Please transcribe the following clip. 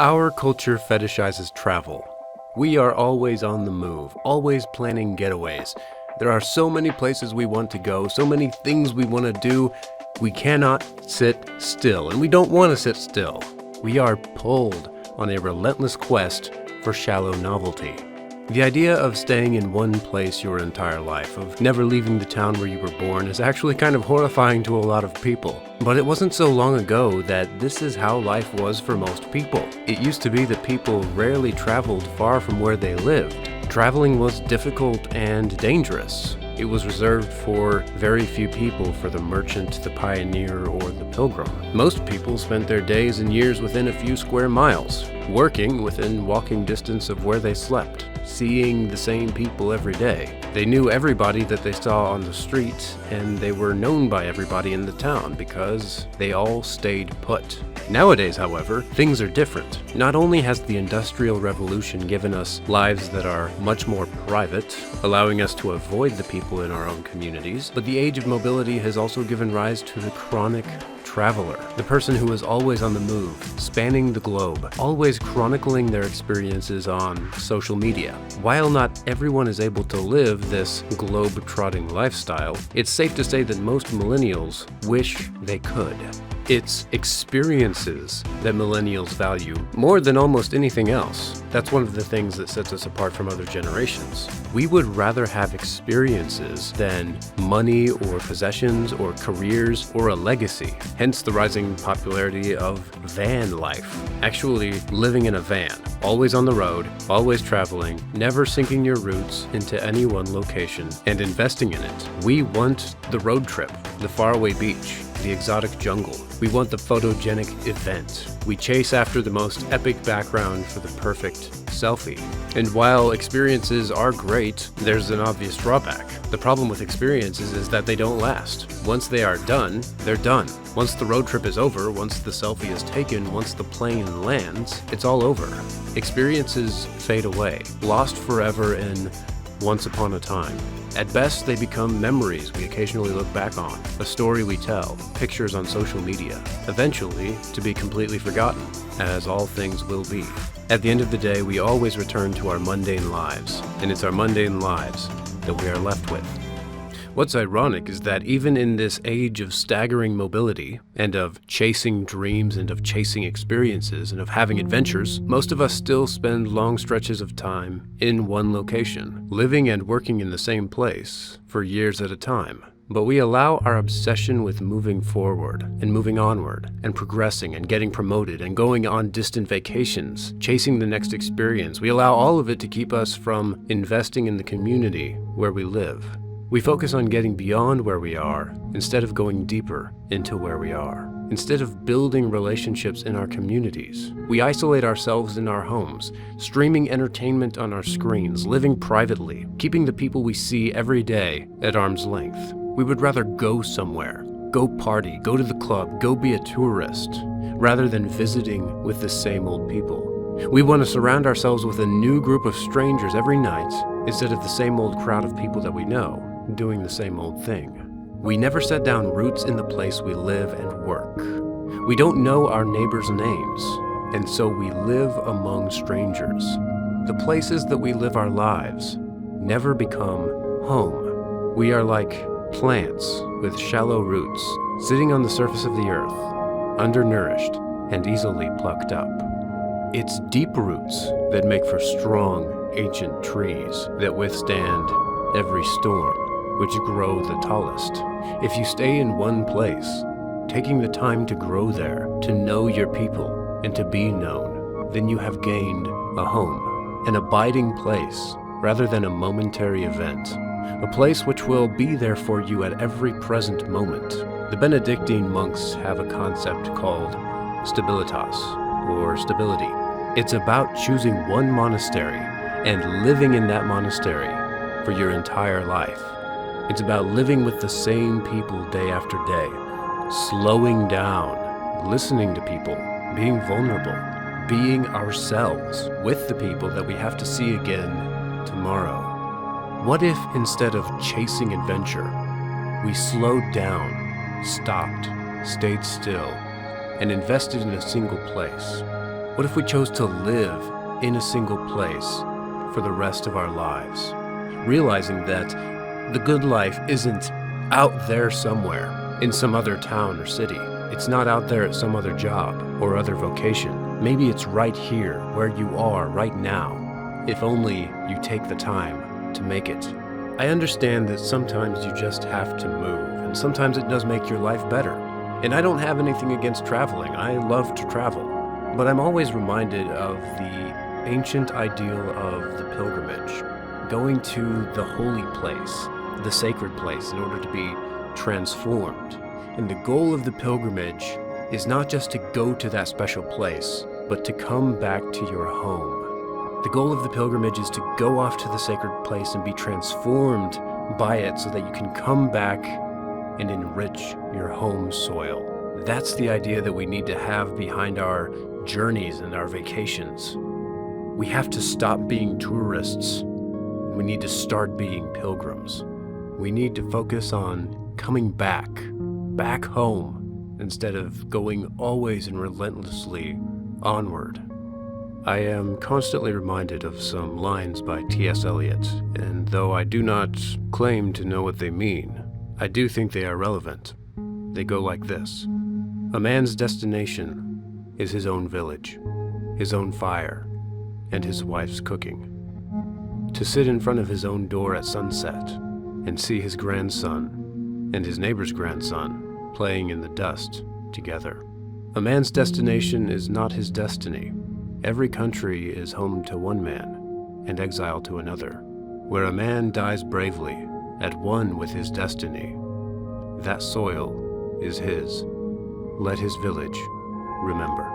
Our culture fetishizes travel. We are always on the move, always planning getaways. There are so many places we want to go, so many things we want to do. We cannot sit still, and we don't want to sit still. We are pulled on a relentless quest for shallow novelty. The idea of staying in one place your entire life, of never leaving the town where you were born, is actually kind of horrifying to a lot of people. But it wasn't so long ago that this is how life was for most people. It used to be that people rarely traveled far from where they lived. Traveling was difficult and dangerous. It was reserved for very few people, for the merchant, the pioneer, or the pilgrim. Most people spent their days and years within a few square miles, working within walking distance of where they slept, seeing the same people every day. They knew everybody that they saw on the street, and they were known by everybody in the town because they all stayed put. Nowadays, however, things are different. Not only has the Industrial Revolution given us lives that are much more private, allowing us to avoid the people in our own communities, but the age of mobility has also given rise to the chronic traveler, the person who is always on the move, spanning the globe, always chronicling their experiences on social media. While not everyone is able to live this globe-trotting lifestyle, it's safe to say that most millennials wish they could. It's experiences that millennials value more than almost anything else. That's one of the things that sets us apart from other generations. We would rather have experiences than money or possessions or careers or a legacy. Hence the rising popularity of van life. Actually living in a van, always on the road, always traveling, never sinking your roots into any one location and investing in it. We want the road trip, the faraway beach, the exotic jungle. We want the photogenic event. We chase after the most epic background for the perfect selfie. And while experiences are great, there's an obvious drawback. The problem with experiences is that they don't last. Once they are done, they're done. Once the road trip is over, once the selfie is taken, once the plane lands, it's all over. Experiences fade away, lost forever in once upon a time. At best, they become memories we occasionally look back on, a story we tell, pictures on social media, eventually to be completely forgotten, as all things will be. At the end of the day, we always return to our mundane lives, and it's our mundane lives that we are left with. What's ironic is that even in this age of staggering mobility, and of chasing dreams, and of chasing experiences, and of having adventures, most of us still spend long stretches of time in one location, living and working in the same place for years at a time. But we allow our obsession with moving forward, and moving onward, and progressing, and getting promoted, and going on distant vacations, chasing the next experience. We allow all of it to keep us from investing in the community where we live. We focus on getting beyond where we are instead of going deeper into where we are. Instead of building relationships in our communities, we isolate ourselves in our homes, streaming entertainment on our screens, living privately, keeping the people we see every day at arm's length. We would rather go somewhere, go party, go to the club, go be a tourist, rather than visiting with the same old people. We want to surround ourselves with a new group of strangers every night instead of the same old crowd of people that we know, doing the same old thing. We never set down roots in the place we live and work. We don't know our neighbors' names, and so we live among strangers. The places that we live our lives never become home. We are like plants with shallow roots, sitting on the surface of the earth, undernourished and easily plucked up. It's deep roots that make for strong, ancient trees that withstand every storm, which grow the tallest. If you stay in one place, taking the time to grow there, to know your people, and to be known, then you have gained a home, an abiding place, rather than a momentary event, a place which will be there for you at every present moment. The Benedictine monks have a concept called stabilitas, or stability. It's about choosing one monastery and living in that monastery for your entire life. It's about living with the same people day after day, slowing down, listening to people, being vulnerable, being ourselves with the people that we have to see again tomorrow. What if instead of chasing adventure, we slowed down, stopped, stayed still, and invested in a single place, What if we chose to live in a single place for the rest of our lives, realizing that the good life isn't out there somewhere in some other town or city. It's not out there at some other job or other vocation. Maybe it's right here where you are right now, if only you take the time to make it. I understand that sometimes you just have to move, and sometimes it does make your life better. And I don't have anything against traveling. I love to travel. But I'm always reminded of the ancient ideal of the pilgrimage, going to the holy place, the sacred place, in order to be transformed. And the goal of the pilgrimage is not just to go to that special place, but to come back to your home. The goal of the pilgrimage is to go off to the sacred place and be transformed by it so that you can come back and enrich your home soil. That's the idea that we need to have behind our journeys and our vacations. We have to stop being tourists. We need to start being pilgrims. We need to focus on coming back home, instead of going always and relentlessly onward. I am constantly reminded of some lines by T.S. Eliot, and though I do not claim to know what they mean, I do think they are relevant. They go like this: a man's destination is his own village, his own fire, and his wife's cooking. To sit in front of his own door at sunset and see his grandson and his neighbor's grandson playing in the dust together. A man's destination is not his destiny. Every country is home to one man and exile to another. Where a man dies bravely, at one with his destiny, that soil is his. Let his village remember.